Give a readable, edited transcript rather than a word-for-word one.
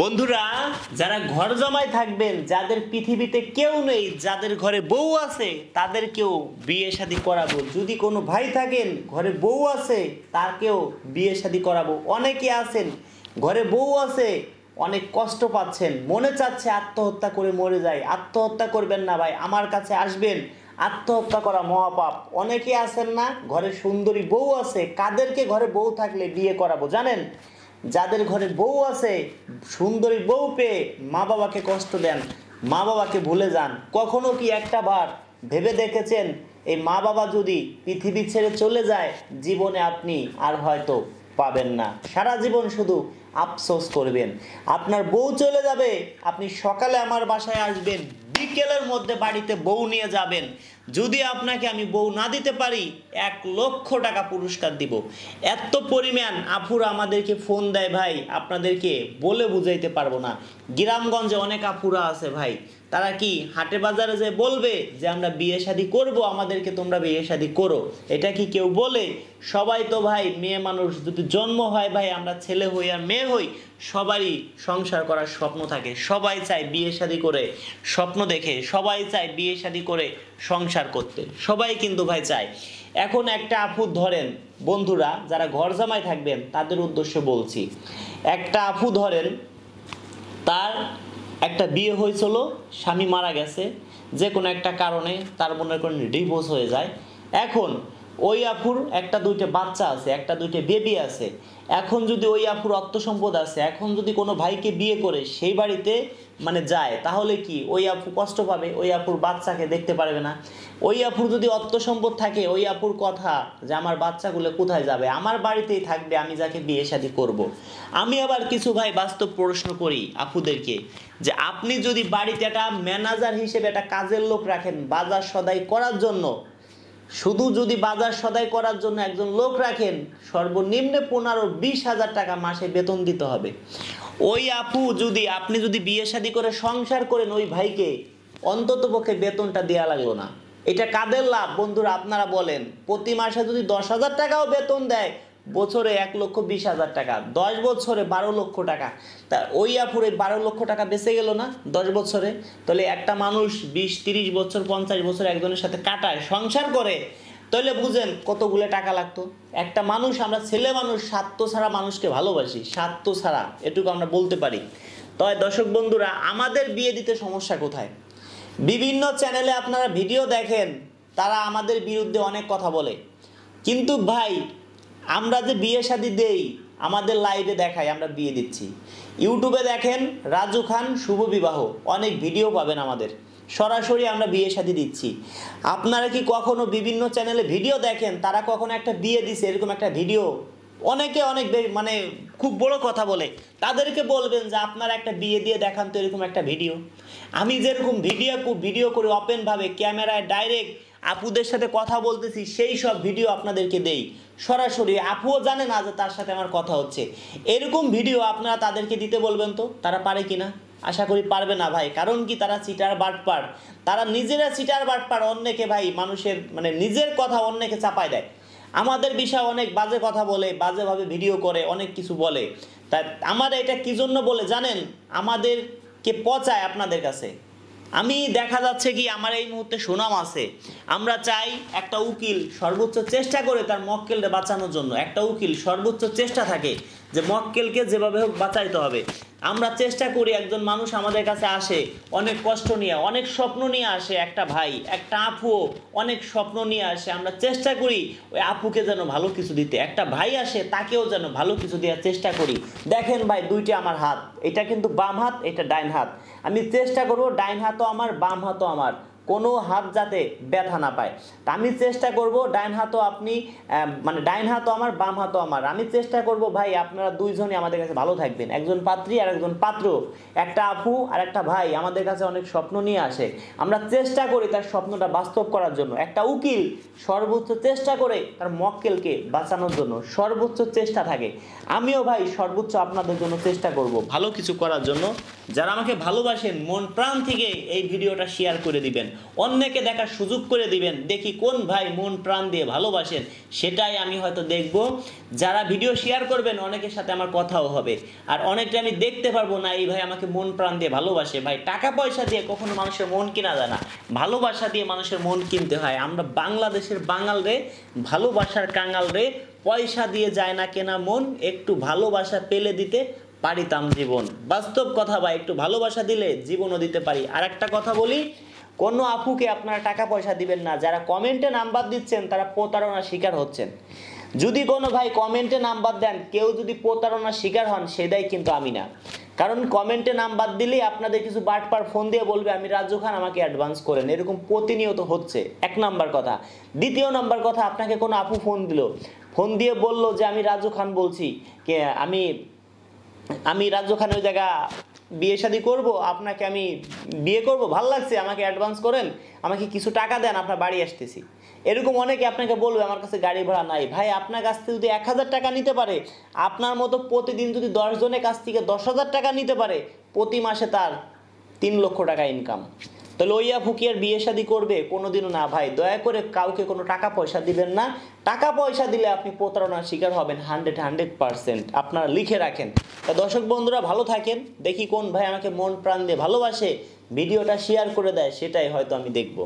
বন্ধুরা যারা ঘর জমায় থাকবেন, যাদের পৃথিবীতে কেউ নেই, যাদের ঘরে বউ আছে, তাদেরকেও বিয়ে শাদী করাবো। যদি কোনো ভাই থাকেন ঘরে বউ আছে, তাকেও বিয়ে শাদী করাবো। অনেকে আছেন ঘরে বউ আছে, অনেক কষ্ট পাচ্ছেন, মনে চাচ্ছে আত্মহত্যা করে মরে যায়। আত্মহত্যা করবেন না ভাই, আমার কাছে আসবেন। আত্মহত্যা করা মহাপাপ। অনেকে আছেন না ঘরে সুন্দরী বউ আছে, কাদেরকে ঘরে বউ থাকলে বিয়ে করাবো জানেন? যাদের ঘরে বউ আছে, সুন্দরী বউ পেয়ে মা বাবাকে কষ্ট দেন, মা বাবাকে ভুলে যান। কখনো কি একটা বার ভেবে দেখেছেন এই মা বাবা যদি পৃথিবী ছেড়ে চলে যায়, জীবনে আপনি আর হয়তো পাবেন না, সারা জীবন শুধু আফসোস করবেন। আপনার বউ চলে যাবে, আপনি সকালে আমার বাসায় আসবেন, বিকেলের মধ্যে বাড়িতে বউ নিয়ে যাবেন। যদি আপনাকে আমি বউ না দিতে পারি, 1,00,000 টাকা পুরস্কার দিব। এত পরিমাণ আপুরা আমাদেরকে ফোন দেয় ভাই, আপনাদেরকে বলে বুঝাইতে পারবো না। গ্রামগঞ্জে অনেক আপুরা আছে ভাই, তারা কি হাটে বাজারে যে বলবে যে আমরা বিয়ে শাদী করবো, আমাদেরকে তোমরা বিয়ে শাদী করো, এটা কি কেউ বলে? সবাই তো ভাই মেয়ে মানুষ, যদি জন্ম হয় ভাই আমরা ছেলে হই আর মেয়ে হই, সবারই সংসার করার স্বপ্ন থাকে, সবাই চায় বিয়ে শাদী করে স্বপ্ন দেখে, সবাই চায় বিয়ে শাদী করে সংসার করতে, সবাই কিন্তু ভাই চায়। এখন একটা আপু ধরেন, বন্ধুরা যারা ঘর জামাই থাকবেন তাদের উদ্দেশ্যে বলছি, একটা আপু ধরেন তার একটা বিয়ে হয়েছিল, স্বামী মারা গেছে, যে কোনো একটা কারণে তার মনে করেন ডিভোর্স হয়ে যায়। এখন ওই আপুর একটা দুইটা বাচ্চা আছে, একটা দুইটা বেবি আছে। এখন যদি ওই আপুর অর্থ সম্পদ আছে, এখন যদি কোনো ভাইকে বিয়ে করে সেই বাড়িতে মানে যায়, তাহলে কি ওই আপু কষ্ট পাবে? ওই আপুর বাচ্চাকে দেখতে পারবে না। ওই আপুর যদি অর্থ সম্পদ থাকে, ওই আপুর কথা যে আমার বাচ্চাগুলো কোথায় যাবে, আমার বাড়িতেই থাকবে, আমি যাকে বিয়ে শাদী করব। আমি আবার কিছু ভাই বাস্তব প্রশ্ন করি আপুদেরকে, যে আপনি যদি বাড়িতে একটা ম্যানেজার হিসেবে একটা কাজের লোক রাখেন বাজার সদাই করার জন্য, শুধু যদি বাজার সদাই করার জন্য একজন লোক রাখেন, সর্বনিম্ন 15-20 হাজার টাকা মাসে বেতন দিতে হবে। ওই আপু যদি আপনি যদি বিয়ে শাদী করে সংসার করেন, ওই ভাইকে অন্তত পক্ষে বেতনটা দেওয়া লাগলো না। এটা কাদের লাভ বন্ধুরা আপনারা বলেন? প্রতি মাসে যদি 10,000 টাকাও বেতন দেয়, বছরে 1,20,000 টাকা, 10 বছরে 12 লক্ষ টাকা। তা ওই আপুর এই 12 লক্ষ টাকা বেঁচে গেল না 10 বছরে? তাহলে একটা মানুষ 20-30 বছর 50 বছর একজনের সাথে কাটায়, সংসার করে, তাহলে বুঝেন কতগুলো টাকা লাগতো। একটা মানুষ, আমরা ছেলে মানুষ স্বার্থ ছাড়া মানুষকে ভালোবাসি, স্বার্থ ছাড়া, এটুকু আমরা বলতে পারি। তবে দর্শক বন্ধুরা, আমাদের বিয়ে দিতে সমস্যা কোথায়? বিভিন্ন চ্যানেলে আপনারা ভিডিও দেখেন, তারা আমাদের বিরুদ্ধে অনেক কথা বলে, কিন্তু ভাই আমরা যে বিয়ে শাদী দেই, আমাদের লাইভে দেখাই আমরা বিয়ে দিচ্ছি। ইউটিউবে দেখেন রাজু খান শুভ বিবাহ, অনেক ভিডিও পাবেন আমাদের, সরাসরি আমরা বিয়ে শাদী দিচ্ছি। আপনারা কি কখনো বিভিন্ন চ্যানেলে ভিডিও দেখেন, তারা কখনো একটা বিয়ে দিছে এরকম একটা ভিডিও? অনেকে অনেক মানে খুব বড় কথা বলে, তাদেরকে বলবেন যে আপনারা একটা বিয়ে দিয়ে দেখান তো এরকম একটা ভিডিও। আমি যেরকম ভিডিও করে ওপেনভাবে ক্যামেরায় ডাইরেক্ট আপুদের সাথে কথা বলতেছি, সেই সব ভিডিও আপনাদেরকে দেই সরাসরি, আপুও জানে না যে তার সাথে আমার কথা হচ্ছে। এরকম ভিডিও আপনারা তাদেরকে দিতে বলবেন তো, তারা পারে কিনা? আশা করি পারবে না ভাই। কারণ কি, তারা চিটার বাটপার, তারা নিজেরা চিটার বাটপার, অন্যকে ভাই মানুষের মানে নিজের কথা অন্যকে চাপায় দেয়। আমাদের বিষয়ে অনেক বাজে কথা বলে, বাজেভাবে ভিডিও করে, অনেক কিছু বলে। তাই আমার এটা কি জন্য বলে জানেন? আমাদেরকে পচায় আপনাদের কাছে। আমি দেখা যাচ্ছে কি আমার এই মুহূর্তে সুনাম আছে, আমরা চাই একটা উকিল সর্বোচ্চ চেষ্টা করে তার মক্কেলকে বাঁচানোর জন্য, একটা উকিল সর্বোচ্চ চেষ্টা থাকে যে মক্কেলকে যেভাবে হোক বাঁচাইতে হবে। আমরা চেষ্টা করি, একজন মানুষ আমাদের কাছে আসে অনেক কষ্ট নিয়ে, অনেক স্বপ্ন নিয়ে আসে, একটা ভাই একটা আপুও অনেক স্বপ্ন নিয়ে আসে, আমরা চেষ্টা করি ওই আপুকে যেন ভালো কিছু দিতে। একটা ভাই আসে, তাকেও যেন ভালো কিছু দেওয়ার চেষ্টা করি। দেখেন ভাই, দুইটা আমার হাত, এটা কিন্তু বাম হাত, এটা ডাইন হাত। আমি চেষ্টা করব ডাইন হাতও আমার বাম হাতও আমার, কোনো হাত যাতে ব্যথা না পায়। তা আমি চেষ্টা করব ডাইন হাতও আপনি মানে ডাইন হাতও আমার বাম হাতও আমার। আমি চেষ্টা করব ভাই আপনারা দুইজনই আমাদের কাছে ভালো থাকবেন, একজন পাত্রী আর একজন পাত্র, একটা আপু আর একটা ভাই আমাদের কাছে অনেক স্বপ্ন নিয়ে আসে, আমরা চেষ্টা করি তার স্বপ্নটা বাস্তব করার জন্য। একটা উকিল সর্বোচ্চ চেষ্টা করে তার মক্কেলকে বাঁচানোর জন্য, সর্বোচ্চ চেষ্টা থাকে। আমিও ভাই সর্বোচ্চ আপনাদের জন্য চেষ্টা করব ভালো কিছু করার জন্য। যারা আমাকে ভালোবাসেন মন প্রাণ থেকে এই ভিডিওটা শেয়ার করে দিবেন। অন্যকে দেখার সুযোগ করে দিবেন, দেখি কোন ভাই মন প্রাণ দিয়ে ভালোবাসেন, সেটাই আমি হয়তো দেখব। যারা ভিডিও শেয়ার করবেন অনেকের সাথে আমার কথাও হবে, আর অনেকটা আমি দেখতে পারবো না এই ভাই আমাকে মন প্রাণ দিয়ে ভালোবাসে। ভাই টাকা পয়সা দিয়ে কখনো মানুষের মন কেনা যায় না, ভালোবাসা দিয়ে মানুষের মন কিনতে হয়। আমরা বাংলাদেশের বাঙাল রে, ভালোবাসার কাঙাল রে, পয়সা দিয়ে যায় না কেনা মন, একটু ভালোবাসা পেলে দিতে পারিতাম জীবন। বাস্তব কথা ভাই, একটু ভালোবাসা দিলে জীবনও দিতে পারি। আর একটা কথা বলি, কোনো আপুকে আপনারা টাকা পয়সা দিবেন না, যারা কমেন্টে নাম্বার দিচ্ছেন তারা প্রতারণার শিকার হচ্ছেন। যদি কোনো ভাই কমেন্টে নাম্বার দেন, কেউ যদি প্রতারণার শিকার হন, সেটাই কিন্তু আমি না। কারণ কমেন্টে নাম্বার দিলেই আপনাদের কিছু বাটপার ফোন দিয়ে বলবে আমি রাজু খান, আমাকে অ্যাডভান্স করেন, এরকম প্রতিনিয়ত হচ্ছে। এক নাম্বার কথা। দ্বিতীয় নাম্বার কথা, আপনাকে কোনো আপু ফোন দিল, ফোন দিয়ে বলল যে আমি রাজু খান বলছি, কে আমি রাজু খান ওই জায়গা বিয়ে শাদী করবো, আপনাকে আমি বিয়ে করব, ভাল লাগছে, আমাকে অ্যাডভান্স করেন, আমাকে কিছু টাকা দেন, আপনার বাড়ি আসতেছি। এরকম অনেকে আপনাকে বলবে আমার কাছে গাড়ি ভাড়া নাই। ভাই আপনার কাছ থেকে যদি 1000 টাকা নিতে পারে, আপনার মতো প্রতিদিন যদি 10 জনের কাছ থেকে 10,000 টাকা নিতে পারে, প্রতি মাসে তার 3 লক্ষ টাকা ইনকাম। তাহলে ওই আপু কি আর বিয়ে শাদী করবে? কোনোদিনও না ভাই। দয়া করে কাউকে কোনো টাকা পয়সা দিবেন না। টাকা পয়সা দিলে আপনি প্রতারণার শিকার হবেন 100%। আপনারা লিখে রাখেন। তা দর্শক বন্ধুরা ভালো থাকেন, দেখি কোন ভাই আমাকে মন প্রাণ দিয়ে ভালোবাসে, ভিডিওটা শেয়ার করে দেয়, সেটাই হয়তো আমি দেখব।